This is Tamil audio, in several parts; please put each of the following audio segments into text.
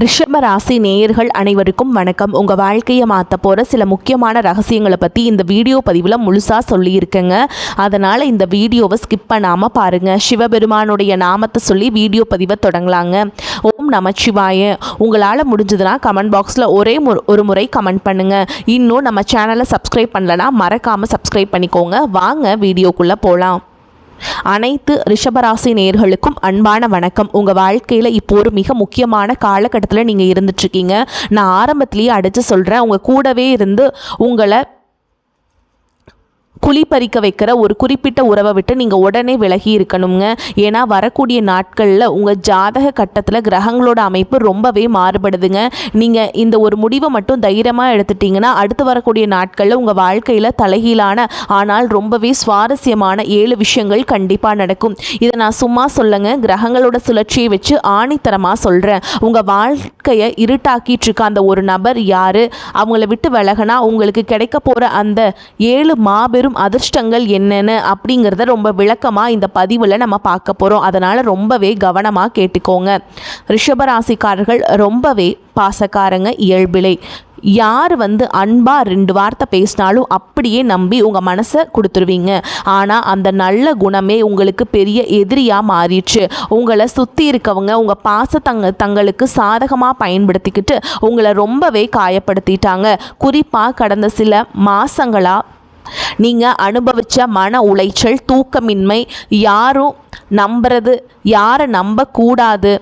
ரிஷப ராசி நேயர்கள் அனைவருக்கும் வணக்கம். உங்கள் வாழ்க்கையை மாற்ற போகிற சில முக்கியமான ரகசியங்களை பற்றி இந்த வீடியோ பதிவில் முழுசாக சொல்லியிருக்கேங்க. அதனால் இந்த வீடியோவை ஸ்கிப் பண்ணாமல் பாருங்கள். சிவபெருமானுடைய நாமத்தை சொல்லி வீடியோ பதிவை தொடங்கலாங்க. ஓம் நமச்சிவாய. உங்களால் முடிஞ்சதுன்னா கமெண்ட் பாக்ஸில் ஒரு முறை கமெண்ட் பண்ணுங்கள். இன்னும் நம்ம சேனலை சப்ஸ்கிரைப் பண்ணலன்னா மறக்காமல் சப்ஸ்கிரைப் பண்ணிக்கோங்க. வாங்க வீடியோக்குள்ளே போகலாம். அனைத்து ரிஷபராசி நேயர்களுக்கும் அன்பான வணக்கம். உங்கள் வாழ்க்கையில் இப்போ ஒரு மிக முக்கியமான காலகட்டத்தில் நீங்கள் இருந்துட்டுருக்கீங்க. நான் ஆரம்பத்திலேயே அடித்து சொல்கிறேன், உங்கள் கூடவே இருந்து உங்களை குழிப்பறிக்க வைக்கிற ஒரு குறிப்பிட்ட உறவை விட்டு நீங்கள் உடனே விலகி இருக்கணுங்க. ஏன்னா வரக்கூடிய நாட்களில் உங்கள் ஜாதக கட்டத்தில் கிரகங்களோட அமைப்பு ரொம்பவே மாறுபடுதுங்க. நீங்கள் இந்த ஒரு முடிவை மட்டும் தைரியமாக எடுத்துட்டிங்கன்னா அடுத்து வரக்கூடிய நாட்களில் உங்கள் வாழ்க்கையில் தலைகீழான ஆனால் ரொம்பவே சுவாரஸ்யமான 7 விஷயங்கள் கண்டிப்பாக நடக்கும். இதை நான் சும்மா சொல்லுங்க, கிரகங்களோட சுழற்சியை வச்சு ஆணித்தரமாக சொல்கிறேன். உங்கள் வாழ்க்கையை இருட்டாக்கிட்டு இருக்க அந்த ஒரு நபர் யார், அவங்கள விட்டு விலகினா உங்களுக்கு கிடைக்க போகிற அந்த 7 மாபெரும் அதிர்ஷ்டங்கள் என்னென்னு அப்படிங்கிறத ரொம்ப விளக்கமாக இந்த பதிவில் நம்ம பார்க்க போகிறோம். அதனால் ரொம்பவே கவனமாக கேட்டுக்கோங்க. ரிஷபராசிக்காரர்கள் ரொம்பவே பாசக்காரங்க இயல்பிலை. யார் அன்பாக 2 வார்த்தை பேசினாலும் அப்படியே நம்பி உங்கள் மனசை கொடுத்துருவீங்க. ஆனால் அந்த நல்ல குணமே உங்களுக்கு பெரிய எதிரியாக மாறிடுச்சு. உங்களை சுற்றி இருக்கவங்க உங்கள் தங்களுக்கு சாதகமாக பயன்படுத்திக்கிட்டு உங்களை ரொம்பவே காயப்படுத்திட்டாங்க. குறிப்பாக கடந்த சில மாதங்களாக நீங்கள் அனுபவித்த மன உளைச்சல், தூக்கமின்மை, யாரும் நம்புறது யாரை நம்பக்கூடாது,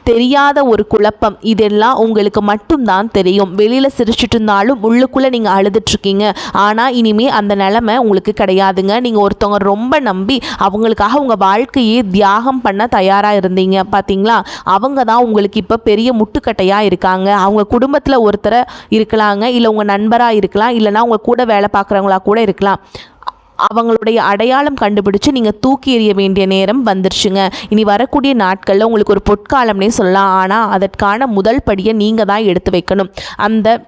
தெரியாத ஒரு குழப்பம், இதெல்லாம் உங்களுக்கு மட்டும்தான் தெரியும். வெளியில் சிரிச்சிட்டு இருந்தாலும் உள்ளுக்குள்ளே நீங்கள் அழுதுட்ருக்கீங்க. ஆனால் இனிமேல் அந்த நிலைமை உங்களுக்கு கிடையாதுங்க. நீங்கள் ஒருத்தவங்க ரொம்ப நம்பி அவங்களுக்காக உங்கள் வாழ்க்கையே தியாகம் பண்ண தயாராக இருந்தீங்க பார்த்தீங்களா, அவங்க தான் உங்களுக்கு இப்போ பெரிய முட்டுக்கட்டையாக இருக்காங்க. அவங்க குடும்பத்தில் ஒருத்தரை இருக்கலாங்க, இல்லை உங்கள் நண்பராக இருக்கலாம், இல்லைனா உங்கள் கூட வேலை பார்க்குறவங்களா கூட இருக்கலாம். அவங்களுடைய அடையாளம் கண்டுபிடிச்சு நீங்கள் தூக்கி எறிய வேண்டிய நேரம் வந்துருச்சுங்க. இனி வரக்கூடிய நாட்களில் உங்களுக்கு ஒரு பொற்காலம்னே சொல்லலாம். ஆனால் அதற்கான முதல் படியை நீங்கள் தான் எடுத்து வைக்கணும். அந்த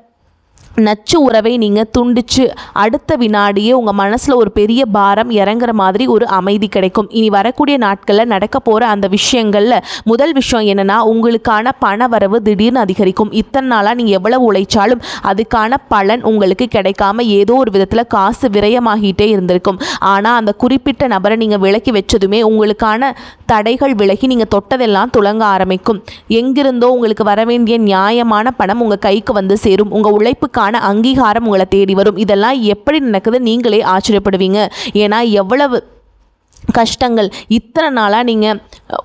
நச்சு உறவை நீங்கள் துண்டிச்சு அடுத்த வினாடியே உங்கள் மனசில் ஒரு பெரிய பாரம் இறங்குற மாதிரி ஒரு அமைதி கிடைக்கும். இனி வரக்கூடிய நாட்களில் நடக்க போகிற அந்த விஷயங்களில் முதல் விஷயம் என்னென்னா, உங்களுக்கான பண வரவு திடீர்னு அதிகரிக்கும். இத்தனை நாளாக நீங்கள் எவ்வளவு உழைச்சாலும் அதுக்கான பலன் உங்களுக்கு கிடைக்காம ஏதோ ஒரு விதத்தில் காசு விரயமாகிட்டே இருந்திருக்கும். ஆனால் அந்த குறிப்பிட்ட நபரை நீங்கள் விலக்கி வச்சதுமே உங்களுக்கான தடைகள் விலகி நீங்கள் தொட்டதெல்லாம் துளங்க ஆரம்பிக்கும். எங்கிருந்தோ உங்களுக்கு வர வேண்டிய நியாயமான பணம் உங்கள் கைக்கு வந்து சேரும். உங்கள் உழைப்புக்கு அங்கீகாரம் உங்களை தேடி வரும். இதெல்லாம் எப்படி நடக்குது நீங்களே ஆச்சரியப்படுவீங்க. ஏன்னா எவ்வளவு கஷ்டங்கள், இத்தனை நாளாக நீங்கள்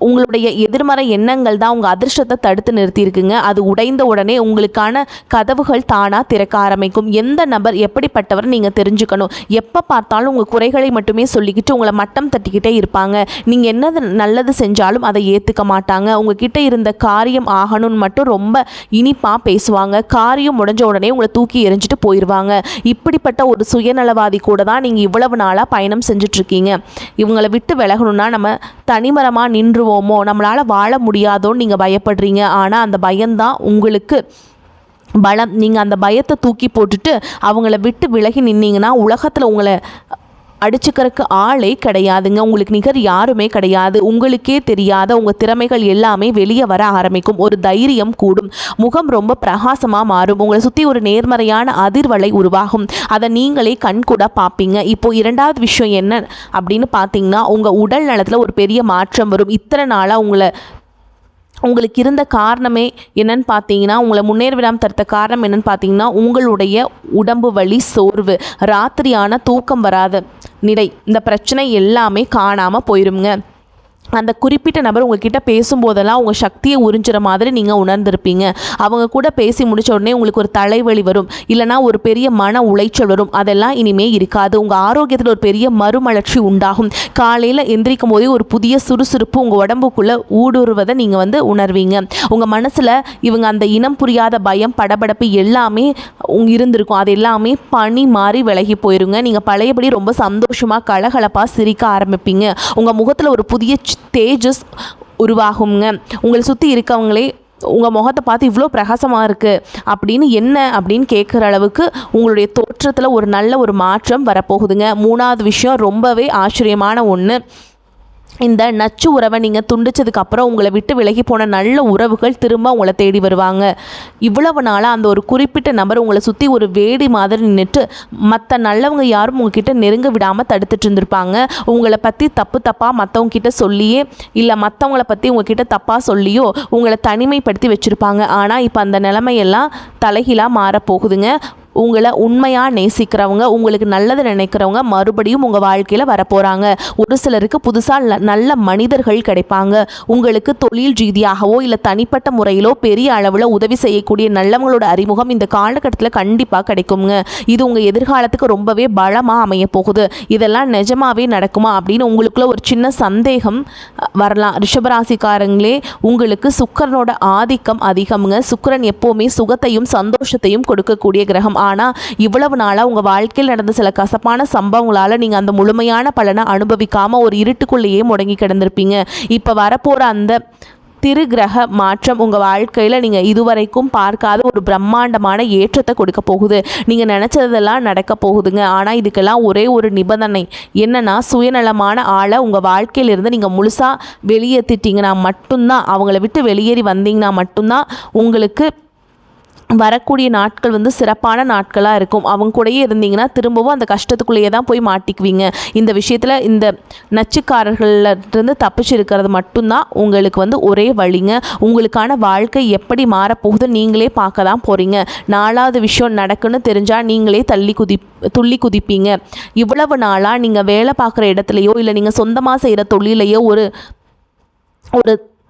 உங்களுடைய எதிர்மறை எண்ணங்கள் தான் உங்கள் அதிர்ஷ்டத்தை தடுத்து நிறுத்தியிருக்குங்க. அது உடைந்த உடனே உங்களுக்கான கதவுகள் தானாக திறக்க ஆரம்பிக்கும். எந்த நபர் எப்படிப்பட்டவர் நீங்கள் தெரிஞ்சுக்கணும். எப்போ பார்த்தாலும் உங்கள் குறைகளை மட்டுமே சொல்லிக்கிட்டு உங்களை மட்டம் தட்டிக்கிட்டே இருப்பாங்க. நீங்கள் என்னது நல்லது செஞ்சாலும் அதை ஏற்றுக்க மாட்டாங்க. உங்ககிட்ட இருந்த காரியம் ஆகணும்னு மட்டும் ரொம்ப இனிப்பாக பேசுவாங்க. காரியம் முடிஞ்ச உடனே உங்களை தூக்கி எறிஞ்சிட்டு போயிடுவாங்க. இப்படிப்பட்ட ஒரு சுயநலவாதி கூட தான் நீங்கள் இவ்வளவு நாளாக பயணம் செஞ்சிட்ருக்கீங்க. இவங்களை விட்டு விலகணும்னா நம்ம தனிமரமாக நின்றுவோமோ, நம்மளால் வாழ முடியாதோன்னு நீங்கள் பயப்படுறீங்க. ஆனால் அந்த பயம்தான் உங்களுக்கு பலம். நீங்கள் அந்த பயத்தை தூக்கி போட்டுட்டு அவங்கள விட்டு விலகி நின்னீங்கன்னா உலகத்தில் உங்களை அடிச்சுக்கிறதுக்கு ஆளே கிடையாதுங்க. உங்களுக்கு நிகர் யாருமே கிடையாது. உங்களுக்கே தெரியாத உங்கள் திறமைகள் எல்லாமே வெளியே வர ஆரம்பிக்கும். ஒரு தைரியம் கூடும். முகம் ரொம்ப பிரகாசமாக மாறும். உங்களை சுற்றி ஒரு நேர்மறையான அதிர்வலை உருவாகும். அதை நீங்களே கண்கூட பார்ப்பீங்க. இப்போ 2வது விஷயம் என்ன அப்படின்னு பார்த்தீங்கன்னா, உங்கள் உடல் நலத்தில் ஒரு பெரிய மாற்றம் வரும். இத்தனை நாளாக உங்களுக்கு இருந்த காரணமே என்னன்னு பார்த்தீங்கன்னா, உங்களை முன்னேற விடாமல் தடுத்த காரணம் என்னன்னு பார்த்தீங்கன்னா, உங்களுடைய உடம்பு வலி, சோர்வு, ராத்திரியான தூக்கம் வராத நிலை, இந்த பிரச்சனை எல்லாமே காணாமல் போயிருங்க. அந்த குறிப்பிட்ட நபர் உங்ககிட்ட பேசும்போதெல்லாம் உங்கள் சக்தியை உறிஞ்சுற மாதிரி நீங்கள் உணர்ந்திருப்பீங்க. அவங்க கூட பேசி முடிச்ச உடனே உங்களுக்கு ஒரு தலைவலி வரும், இல்லைனா ஒரு பெரிய மன உளைச்சல் வரும். அதெல்லாம் இனிமேல் இருக்காது. உங்கள் ஆரோக்கியத்தில் ஒரு பெரிய மறுமலர்ச்சி உண்டாகும். காலையில் எந்திரிக்கும் போதே ஒரு புதிய சுறுசுறுப்பு உங்கள் உடம்புக்குள்ளே ஊடுருவதை நீங்கள் உணர்வீங்க. உங்கள் மனசில் இவங்க அந்த இனம் புரியாத பயம், படபடப்பு எல்லாமே இருந்திருக்கும். அது எல்லாமே பனி மாறி விலகி போயிருங்க. நீங்கள் பழையபடி ரொம்ப சந்தோஷமாக கலகலப்பாக சிரிக்க ஆரம்பிப்பீங்க. உங்கள் முகத்தில் ஒரு புதிய தேஜஸ் உருவாகுங்க. உங்களை சுற்றி இருக்கவங்களே உங்கள் முகத்தை பார்த்து இவ்வளோ பிரகாசமாக இருக்குது அப்படின்னு கேட்குற அளவுக்கு உங்களுடைய தோற்றத்தில் ஒரு நல்ல ஒரு மாற்றம் வரப்போகுதுங்க. 3வது விஷயம் ரொம்பவே ஆச்சரியமான ஒன்று. இந்த நச்சு உறவை நீங்கள் துண்டிச்சதுக்கப்புறம் உங்களை விட்டு விலகி போன நல்ல உறவுகள் திரும்ப உங்களை தேடி வருவாங்க. இவ்வளவு நாளாக அந்த ஒரு குறிப்பிட்ட நபர் உங்களை சுற்றி ஒரு வேடி மாதிரி நின்றுட்டு மற்ற நல்லவங்க யாரும் உங்ககிட்ட நெருங்க விடாமல் தடுத்துட்டு இருந்திருப்பாங்க. உங்களை பற்றி தப்பாக மற்றவங்க கிட்ட சொல்லியே இல்லை மற்றவங்கள பற்றி உங்ககிட்ட தப்பாக சொல்லியோ உங்களை தனிமைப்படுத்தி வச்சுருப்பாங்க. ஆனால் இப்போ அந்த நிலைமையெல்லாம் தலைகீழாக மாறப்போகுதுங்க. உங்களை உண்மையாக நேசிக்கிறவங்க, உங்களுக்கு நல்லது நினைக்கிறவங்க மறுபடியும் உங்கள் வாழ்க்கையில் வரப்போகிறாங்க. ஒரு சிலருக்கு புதுசாக நல்ல மனிதர்கள் கிடைப்பாங்க. உங்களுக்கு தொழில் ரீதியாகவோ இல்லை தனிப்பட்ட முறையிலோ பெரிய அளவில் உதவி செய்யக்கூடிய நல்லவங்களோட அறிமுகம் இந்த காலகட்டத்தில் கண்டிப்பாக கிடைக்குங்க. இது உங்கள் எதிர்காலத்துக்கு ரொம்பவே பலமாக அமைய போகுது. இதெல்லாம் நிஜமாவே நடக்குமா அப்படின்னு உங்களுக்குள்ள ஒரு சின்ன சந்தேகம் வரலாம். ரிஷபராசிக்காரங்களே, உங்களுக்கு சுக்கிரனோட ஆதிக்கம் அதிகம்ங்க. சுக்கிரன் எப்போவுமே சுகத்தையும் சந்தோஷத்தையும் கொடுக்கக்கூடிய கிரகம். ஆனால் இவ்வளவு நாளாக உங்கள் வாழ்க்கையில் நடந்த சில கசப்பான சம்பவங்களால் நீங்கள் அந்த முழுமையான பலனை அனுபவிக்காமல் ஒரு இருட்டுக்குள்ளேயே முடங்கி கிடந்திருப்பீங்க. இப்போ வரப்போகிற அந்த திருகிரக மாற்றம் உங்கள் வாழ்க்கையில் நீங்கள் இதுவரைக்கும் பார்க்காத ஒரு பிரம்மாண்டமான ஏற்றத்தை கொடுக்க போகுது. நீங்கள் நினச்சதெல்லாம் நடக்க போகுதுங்க. ஆனால் இதுக்கெல்லாம் ஒரே ஒரு நிபந்தனை என்னென்னா, சுயநலமான ஆளை உங்கள் வாழ்க்கையிலிருந்து நீங்கள் முழுசாக வெளியேற்றிட்டீங்கன்னா மட்டும்தான், அவங்கள விட்டு வெளியேறி வந்தீங்கன்னா மட்டும்தான் உங்களுக்கு வரக்கூடிய நாட்கள் சிறப்பான நாட்களாக இருக்கும். அவங்க கூடயே இருந்தீங்கன்னா திரும்பவும் அந்த கஷ்டத்துக்குள்ளேயே தான் போய் மாட்டிக்குவீங்க. இந்த விஷயத்தில் இந்த நச்சுக்காரர்களிருந்து தப்பிச்சு இருக்கிறது மட்டும்தான் உங்களுக்கு ஒரே வழிங்க. உங்களுக்கான வாழ்க்கை எப்படி மாறப்போகுது நீங்களே பார்க்க தான் போகிறீங்க. 4வது விஷயம் நடக்குன்னு தெரிஞ்சால் நீங்களே துள்ளி குதிப்பீங்க. இவ்வளவு நாளாக நீங்கள் வேலை பார்க்குற இடத்துலையோ இல்லை நீங்கள் சொந்தமாக செய்கிற தொழிலையோ ஒரு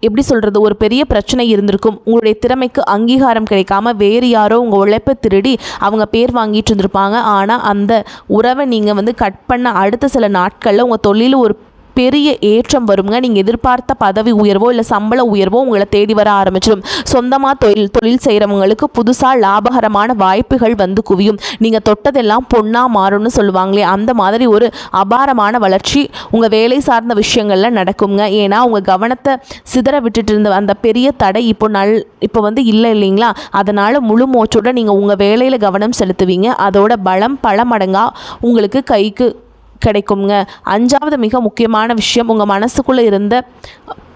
எப்படி சொல்கிறது, ஒரு பெரிய பிரச்சனை இருந்திருக்கும். உங்களுடைய திறமைக்கு அங்கீகாரம் கிடைக்காம வேறு யாரோ உங்கள் உழைப்பை திருடி அவங்க பேர் வாங்கிட்டு இருந்திருப்பாங்க. ஆனால் அந்த உறவை நீங்கள் கட் பண்ண அடுத்த சில நாட்களில் உங்கள் தொழில் ஒரு பெரிய ஏற்றம் வருங்க. நீங்கள் எதிர்பார்த்த பதவி உயர்வோ இல்லை சம்பள உயர்வோ உங்களை தேடி வர ஆரம்பிச்சிடும். சொந்தமாக தொழில் செய்கிறவங்களுக்கு புதுசாக லாபகரமான வாய்ப்புகள் குவியும். நீங்கள் தொட்டதெல்லாம் பொண்ணாக மாறும்னு சொல்லுவாங்களே, அந்த மாதிரி ஒரு அபாரமான வளர்ச்சி உங்கள் வேலை சார்ந்த விஷயங்களில் நடக்குங்க. ஏன்னா உங்கள் கவனத்தை சிதற விட்டுட்டு இருந்த அந்த பெரிய தடை இப்போ இல்லை இல்லைங்களா? அதனால் முழு மூச்சோட நீங்கள் உங்கள் வேலையில் கவனம் செலுத்துவீங்க. அதோட பலம் பல மடங்காக உங்களுக்கு கைக்கு கிடைக்குங்க. 5வது மிக முக்கியமான விஷயம், உங்கள் மனசுக்குள்ளே இருந்த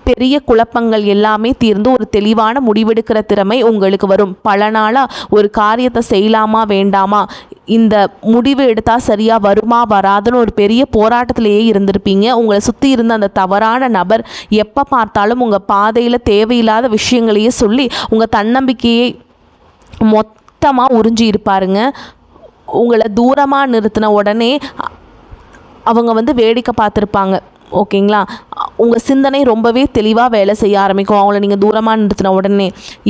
பெரிய குழப்பங்கள் எல்லாமே தீர்ந்து ஒரு தெளிவான முடிவெடுக்கிற திறமை உங்களுக்கு வரும். பல நாளாக ஒரு காரியத்தை செய்யலாமா வேண்டாமா, இந்த முடிவு எடுத்தால் சரியாக வருமா வராதுன்னு ஒரு பெரிய போராட்டத்திலேயே இருந்திருப்பீங்க. உங்களை சுற்றி இருந்த அந்த தவறான நபர் எப்போ பார்த்தாலும் உங்கள் பாதையில் தேவையில்லாத விஷயங்களையே சொல்லி உங்கள் தன்னம்பிக்கையை மொத்தமாக உறிஞ்சி இருப்பாருங்க. உங்களை தூரமாக நிறுத்தின உடனே அவங்க வேடிக்கை பார்த்துருப்பாங்க. ஓகேங்களா? உங்கள் சிந்தனை ரொம்பவே தெளிவாக வேலை செய்ய ஆரம்பிக்கும். அவங்கள நீங்கள் தூரமாக நிறுத்தின உடனே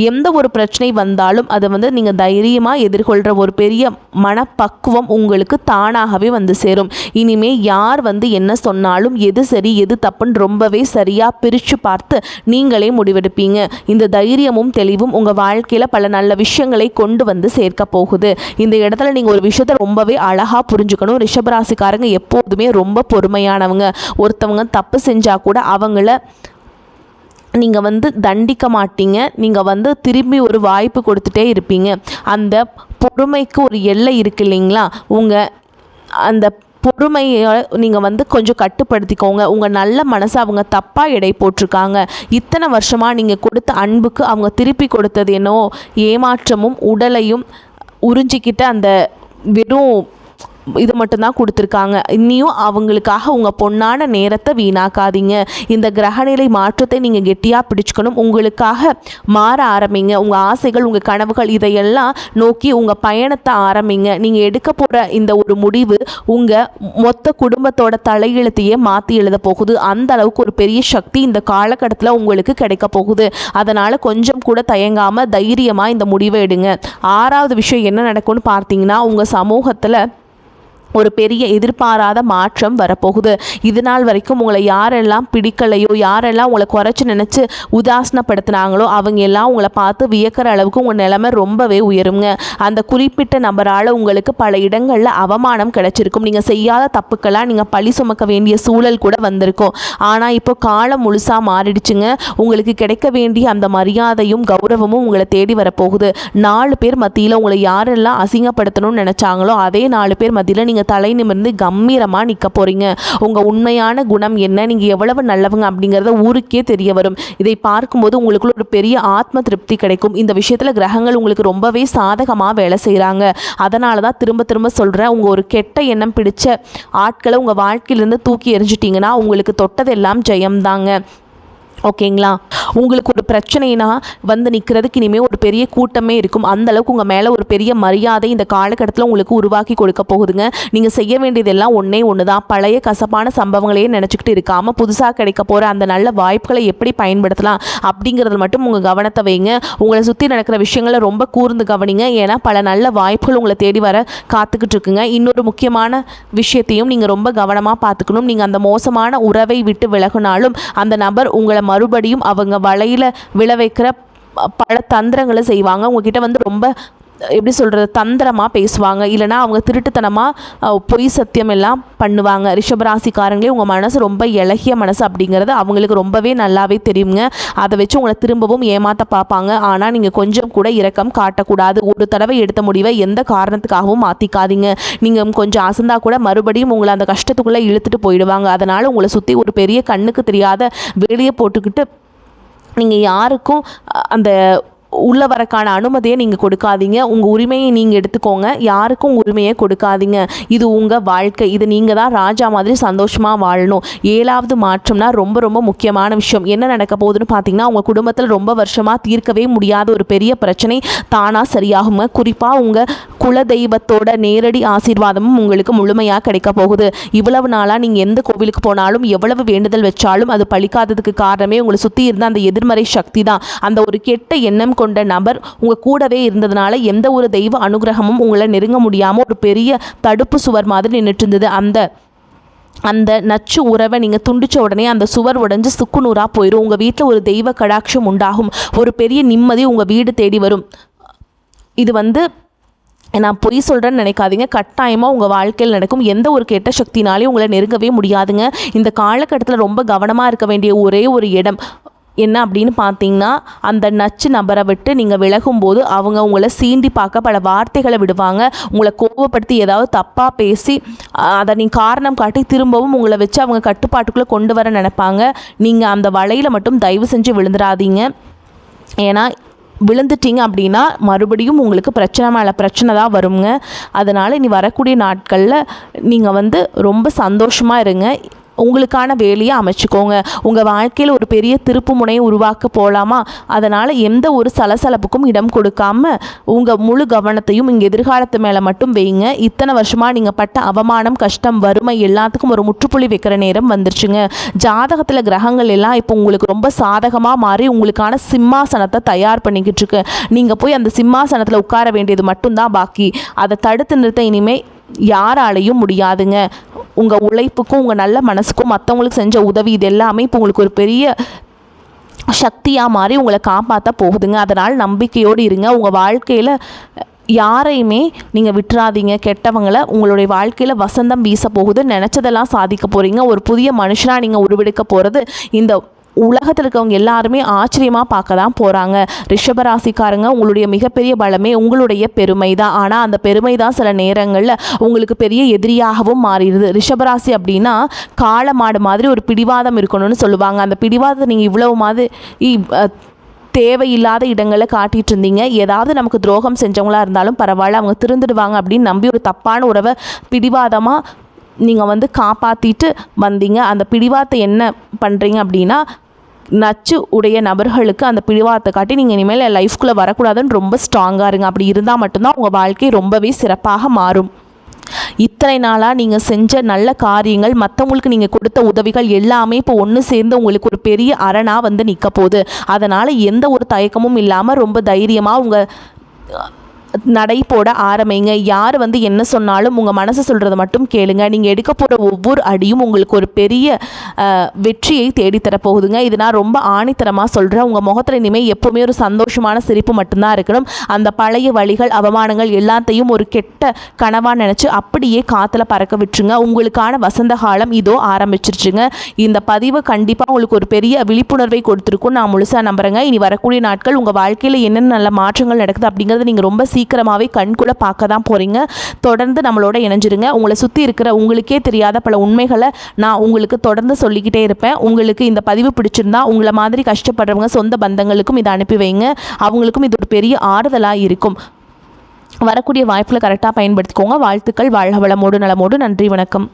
எந்த ஒரு பிரச்சனை வந்தாலும் அதை நீங்கள் தைரியமாக எதிர்கொள்கிற ஒரு பெரிய மனப்பக்குவம் உங்களுக்கு தானாகவே சேரும். இனிமேல் யார் என்ன சொன்னாலும் எது சரி எது தப்புன்னு ரொம்பவே சரியாக பிரித்து பார்த்து நீங்களே முடிவெடுப்பீங்க. இந்த தைரியமும் தெளிவும் உங்கள் வாழ்க்கையில் பல நல்ல விஷயங்களை கொண்டு சேர்க்க போகுது. இந்த இடத்துல நீங்கள் ஒரு விஷயத்தை ரொம்பவே அழகாக புரிஞ்சுக்கணும். ரிஷபராசிக்காரங்க எப்போதுமே ரொம்ப பொறுமையானவங்க. ஒருத்தவங்க தப்பு செஞ்சால் கூட அவங்கள நீங்கள் தண்டிக்க மாட்டீங்க. நீங்கள் திரும்பி ஒரு வாய்ப்பு கொடுத்துட்டே இருப்பீங்க. அந்த பொறுமைக்கு ஒரு எல்லை இருக்கு இல்லைங்களா? உங்கள் அந்த பொறுமையை நீங்கள் கொஞ்சம் கட்டுப்படுத்திக்கோங்க. உங்கள் நல்ல மனசை அவங்க தப்பாக எடை போட்டிருக்காங்க. இத்தனை வருஷமாக நீங்கள் கொடுத்த அன்புக்கு அவங்க திருப்பி கொடுத்தது என்னவோ ஏமாற்றமும் உடலையும் உறிஞ்சிக்கிட்ட அந்த வெறும் இது மட்டும்தான் கொடுத்துருக்காங்க. இன்னியும் அவங்களுக்காக உங்கள் பொன்னான நேரத்தை வீணாக்காதீங்க. இந்த கிரகநிலை மாற்றத்தை நீங்கள் கெட்டியாக பிடிச்சிக்கணும். உங்களுக்காக மாற ஆரம்பிங்க. உங்கள் ஆசைகள், உங்கள் கனவுகள் இதையெல்லாம் நோக்கி உங்கள் பயணத்தை ஆரம்பிங்க. நீங்கள் எடுக்க போகிற இந்த ஒரு முடிவு உங்கள் மொத்த குடும்பத்தோட தலையெழுத்தையே மாற்றி எழுத போகுது. அந்த அளவுக்கு ஒரு பெரிய சக்தி இந்த காலகட்டத்தில் உங்களுக்கு கிடைக்க போகுது. அதனால் கொஞ்சம் கூட தயங்காமல் தைரியமாக இந்த முடிவை எடுங்க. 6வது விஷயம் என்ன நடக்கும்னு பார்த்தீங்கன்னா, உங்கள் சமூகத்தில் ஒரு பெரிய எதிர்பாராத மாற்றம் வரப்போகுது. இது நாள் வரைக்கும் உங்களை யாரெல்லாம் பிடிக்கலையோ, யாரெல்லாம் உங்களை குறைச்சி நினச்சி உதாசனப்படுத்தினாங்களோ அவங்க எல்லாம் உங்களை பார்த்து வியக்கிற அளவுக்கு உங்கள் நிலைமை ரொம்பவே உயருங்க. அந்த குறிப்பிட்ட நபரால் உங்களுக்கு பல இடங்களில் அவமானம் கிடைச்சிருக்கும். நீங்கள் செய்யாத தப்புக்கெல்லாம் நீங்கள் பழி சுமக்க வேண்டிய சூழல் கூட வந்திருக்கும். ஆனால் இப்போ காலம் முழுசாக மாறிடுச்சுங்க. உங்களுக்கு கிடைக்க வேண்டிய அந்த மரியாதையும் கௌரவமும் உங்களை தேடி வரப்போகுது. 4 பேர் மத்தியில் உங்களை யாரெல்லாம் அசிங்கப்படுத்தணும்னு நினச்சாங்களோ அதே 4 பேர் மத்தியில் நீங்கள் நீங்கள் தலை நிமிர்ந்து கம்பீரமாக நிற்க போகிறீங்க. உங்கள் உண்மையான குணம் என்ன, நீங்கள் எவ்வளவு நல்லவங்க அப்படிங்கிறத ஊருக்கே தெரிய வரும். இதை பார்க்கும்போது உங்களுக்குள்ள ஒரு பெரிய ஆத்ம திருப்தி கிடைக்கும். இந்த விஷயத்தில் கிரகங்கள் உங்களுக்கு ரொம்பவே சாதகமாக வேலை செய்கிறாங்க. அதனால தான் திரும்ப திரும்ப சொல்கிறேன், உங்கள் ஒரு கெட்ட எண்ணம் பிடிச்ச ஆட்களை உங்கள் வாழ்க்கையிலேருந்து தூக்கி எறிஞ்சிட்டிங்கன்னா உங்களுக்கு தொட்டதெல்லாம் ஜெயம்தாங்க. ஓகேங்களா? உங்களுக்கு ஒரு பிரச்சனைனா வந்து நிற்கிறதுக்கு இனிமேல் ஒரு பெரிய கூட்டமே இருக்கும். அந்தளவுக்கு உங்கள் மேலே ஒரு பெரிய மரியாதை இந்த காலகட்டத்தில் உங்களுக்கு உருவாக்கி கொடுக்க போகுதுங்க. நீங்கள் செய்ய வேண்டியதெல்லாம் ஒன்று தான். பழைய கசப்பான சம்பவங்களையே நினச்சிக்கிட்டு இருக்காமல் புதுசாக கிடைக்க போகிற அந்த நல்ல வாய்ப்புகளை எப்படி பயன்படுத்தலாம் அப்படிங்கிறத மட்டும் உங்கள் கவனத்தை வைங்க. உங்களை சுற்றி நடக்கிற விஷயங்களை ரொம்ப கூர்ந்து கவனிங்க. ஏன்னா பல நல்ல வாய்ப்புகள் உங்களை தேடி வர காத்துக்கிட்டு இருக்குங்க. இன்னொரு முக்கியமான விஷயத்தையும் நீங்கள் ரொம்ப கவனமாக பார்த்துக்கணும். நீங்கள் அந்த மோசமான உறவை விட்டு விலகினாலும் அந்த நபர் உங்களை மறுபடியும் அவங்க வலையில் விழ வைக்கிற பல தந்திரங்களை செய்வாங்க. உங்ககிட்ட வந்து ரொம்ப எப்படி சொல்கிறது, தந்திரமாக பேசுவாங்க. இல்லைனா அவங்க திருட்டுத்தனமாக பொய் சத்தியம் எல்லாம் பண்ணுவாங்க. ரிஷபராசிக்காரங்களே, உங்கள் மனசு ரொம்ப இலகிய மனசு அப்படிங்கிறது அவங்களுக்கு ரொம்பவே நல்லாவே தெரியுங்க. அதை வச்சு உங்களை திரும்பவும் ஏமாற்ற பார்ப்பாங்க. ஆனால் நீங்கள் கொஞ்சம் கூட இரக்கம் காட்டக்கூடாது. ஒரு தடவை எடுத்த முடிவை எந்த காரணத்துக்காகவும் மாற்றிக்காதீங்க. நீங்கள் கொஞ்சம் அசந்தா கூட மறுபடியும் உங்களை அந்த கஷ்டத்துக்குள்ளே இழுத்துட்டு போயிடுவாங்க. அதனால் உங்களை சுற்றி ஒரு பெரிய கண்ணுக்கு தெரியாத வேலையை போட்டுக்கிட்டு நீங்கள் யாருக்கும் அந்த உள்ள வரக்கான அனுமதியை நீங்கள் கொடுக்காதீங்க. உங்கள் உரிமையை நீங்கள் எடுத்துக்கோங்க. யாருக்கும் உரிமையை கொடுக்காதீங்க. இது உங்கள் வாழ்க்கை. இது நீங்கள் தான் ராஜா மாதிரி சந்தோஷமாக வாழணும். 7வது மாற்றம்னா ரொம்ப ரொம்ப முக்கியமான விஷயம். என்ன நடக்க போகுதுன்னு பார்த்தீங்கன்னா, உங்கள் குடும்பத்தில் ரொம்ப வருஷமாக தீர்க்கவே முடியாத ஒரு பெரிய பிரச்சனை தானாக சரியாகுங்க. குறிப்பாக உங்கள் குலதெய்வத்தோட நேரடி ஆசீர்வாதமும் உங்களுக்கு முழுமையாக கிடைக்க போகுது. இவ்வளவு நாளாக நீங்கள் எந்த கோவிலுக்கு போனாலும் எவ்வளவு வேண்டுதல் வச்சாலும் அது பலிக்காததுக்கு காரணமே உங்களை சுற்றி இருந்த அந்த எதிர்மறை சக்தி தான். அந்த ஒரு கெட்ட எண்ணம் கொண்ட நபர் உங்க கூடவே இருந்ததுனால எந்த ஒரு தெய்வ அனுகிரகமும் உங்களை நெருங்க முடியாமல் ஒரு பெரிய தடுப்பு சுவர் மாதிரி நின்றுட்டு இருந்தது. அந்த நச்சு உறவை நீங்கள் துண்டிச்ச உடனே அந்த சுவர் உடைஞ்சு சுக்குநூறாக போயிடும். உங்கள் வீட்டில் ஒரு தெய்வ கடாட்சம் உண்டாகும். ஒரு பெரிய நிம்மதி உங்கள் வீடு தேடி வரும். இது வந்து நான் பொய் சொல்கிறேன்னு நினைக்காதீங்க. கட்டாயமாக உங்கள் வாழ்க்கையில் நடக்கும். எந்த ஒரு கெட்ட சக்தினாலையும் உங்களை நெருங்கவே முடியாதுங்க. இந்த காலகட்டத்தில் ரொம்ப கவனமாக இருக்க வேண்டிய ஒரே ஒரு இடம் என்ன அப்படின்னு பார்த்தீங்கன்னா, அந்த நச்சு நபரை விட்டு நீங்கள் விலகும்போது அவங்க உங்களை சீண்டி பார்க்க பல வார்த்தைகளை விடுவாங்க. உங்களை கோபப்படுத்தி ஏதாவது தப்பாக பேசி அதை நீங்கள் காரணம் காட்டி திரும்பவும் உங்களை வச்சு அவங்க கட்டுப்பாட்டுக்குள்ளே கொண்டு வர நினைப்பாங்க. நீங்கள் அந்த வலையில் மட்டும் தயவு செஞ்சு விழுந்துடாதீங்க. ஏன்னா விழுந்துட்டீங்க அப்படின்னா மறுபடியும் உங்களுக்கு பிரச்சனை மேலே பிரச்சனை தான் வருங்க. அதனால் இனி வரக்கூடிய நாட்களில் நீங்கள் வந்து ரொம்ப சந்தோஷமாக இருங்க. உங்களுக்கான வேலையை அமைச்சுக்கோங்க. உங்கள் வாழ்க்கையில் ஒரு பெரிய திருப்பு முனையை உருவாக்க போகலாமா? அதனால் எந்த ஒரு சலசலப்புக்கும் இடம் கொடுக்காம உங்கள் முழு கவனத்தையும் இங்கே எதிர்காலத்து மேலே மட்டும் வைங்க. இத்தனை வருஷமாக நீங்கள் பட்ட அவமானம், கஷ்டம், வறுமை எல்லாத்துக்கும் ஒரு முற்றுப்புள்ளி வைக்கிற நேரம் வந்துருச்சுங்க. ஜாதகத்தில் கிரகங்கள் எல்லாம் இப்போ உங்களுக்கு ரொம்ப சாதகமாக மாறி உங்களுக்கான சிம்மாசனத்தை தயார் பண்ணிக்கிட்டு இருக்கு. நீங்கள் போய் அந்த சிம்மாசனத்தில் உட்கார வேண்டியது மட்டும்தான் பாக்கி. அதை தடுத்து நிறுத்த இனிமேல் யாராலையும் முடியாதுங்க. உங்கள் உழைப்புக்கும் உங்கள் நல்ல மனசுக்கும் மற்றவங்களுக்கு செஞ்ச உதவி இது எல்லாமே இப்போ உங்களுக்கு ஒரு பெரிய சக்தியாக மாறி உங்களை காப்பாற்ற போகுதுங்க. அதனால் நம்பிக்கையோடு இருங்க. உங்கள் வாழ்க்கையில் யாரையுமே நீங்கள் விட்டுறாதீங்க. கெட்டவங்களை உங்களுடைய வாழ்க்கையில் வசந்தம் வீச போகுது. நினச்சதெல்லாம் சாதிக்க போகிறீங்க. ஒரு புதிய மனுஷனாக நீங்கள் உருவெடுக்க போகிறது இந்த உலகத்தில் இருக்கவங்க எல்லாருமே ஆச்சரியமாக பார்க்க தான் போகிறாங்க. ரிஷபராசிக்காரங்க, உங்களுடைய மிகப்பெரிய பலமே உங்களுடைய பெருமை தான். ஆனால் அந்த பெருமை தான் சில நேரங்களில் உங்களுக்கு பெரிய எதிரியாகவும் மாறிடுது. ரிஷபராசி அப்படின்னா காளை மாதிரி ஒரு பிடிவாதம் இருக்கணும்னு சொல்லுவாங்க. அந்த பிடிவாதத்தை நீங்கள் இவ்வளவு மாதிரி தேவையில்லாத இடங்களில் காட்டிகிட்டு இருந்தீங்க. ஏதாவது நமக்கு துரோகம் செஞ்சவங்களாக இருந்தாலும் பரவாயில்ல, அவங்க திருந்துடுவாங்க அப்படின்னு நம்பி ஒரு தப்பான உறவை பிடிவாதமாக நீங்கள் வந்து காப்பாற்றிட்டு வந்தீங்க. அந்த பிடிவாதத்தை என்ன பண்ணுறீங்க அப்படின்னா, நச்சு உடைய நபர்களுக்கு அந்த பிடிவாதத்தை காட்டி நீங்கள் இனிமேல் லைஃப்குள்ளே வரக்கூடாதுன்னு ரொம்ப ஸ்ட்ராங்காக இருங்க. அப்படி இருந்தால் மட்டும்தான் உங்கள் வாழ்க்கை ரொம்பவே சிறப்பாக மாறும். இத்தனை நாளாக நீங்கள் செஞ்ச நல்ல காரியங்கள், மற்றவங்களுக்கு நீங்கள் கொடுத்த உதவிகள் எல்லாமே இப்போ ஒன்று சேர்ந்து உங்களுக்கு ஒரு பெரிய அரணாக வந்து நிற்க போகுது. அதனால் எந்த ஒரு தயக்கமும் இல்லாமல் ரொம்ப தைரியமாக உங்கள் நடை போட ஆரம்பிங்க. யார் வந்து என்ன சொன்னாலும் உங்கள் மனசு சொல்கிறத மட்டும் கேளுங்க. நீங்கள் எடுக்க போகிற ஒவ்வொரு அடியும் உங்களுக்கு ஒரு பெரிய வெற்றியை தேடித்தரப்போகுதுங்க. இது நான் ரொம்ப ஆணித்தரமாக சொல்கிறேன். உங்கள் முகத்தில் இனிமேல் எப்போவுமே ஒரு சந்தோஷமான சிரிப்பு மட்டும்தான் இருக்கணும். அந்த பழைய வழிகள், அவமானங்கள் எல்லாத்தையும் ஒரு கெட்ட கனவாக நினச்சி அப்படியே காற்றுல பறக்க விட்டுருங்க. உங்களுக்கான வசந்த காலம் இதோ ஆரம்பிச்சிருச்சுங்க. இந்த பதிவு கண்டிப்பாக உங்களுக்கு ஒரு பெரிய விழிப்புணர்வை கொடுத்துருக்கும் நான் முழுசாக நம்புகிறேங்க. இனி வரக்கூடிய நாட்கள் உங்கள் வாழ்க்கையில் என்னென்ன நல்ல மாற்றங்கள் நடக்குது அப்படிங்கிறது நீங்கள் ரொம்ப சீக்கிரமாகவே கண்குள்ள பார்க்க தான் போகிறீங்க. தொடர்ந்து நம்மளோட இணைஞ்சிருங்க. உங்களை சுற்றி இருக்கிற உங்களுக்கே தெரியாத பல உண்மைகளை நான் உங்களுக்கு தொடர்ந்து சொல்லிக்கிட்டே இருப்பேன். உங்களுக்கு இந்த பதிவு பிடிச்சிருந்தா உங்களை மாதிரி கஷ்டப்படுறவங்க சொந்த பந்தங்களுக்கும் இதை அனுப்பி வைங்க. அவங்களுக்கும் இது ஒரு பெரிய ஆறுதலாக இருக்கும். வரக்கூடிய வாய்ப்புகளை கரெக்டாக பயன்படுத்திக்கோங்க. வாழ்த்துக்கள். வாழ்க வளமோடு நலமோடு. நன்றி, வணக்கம்.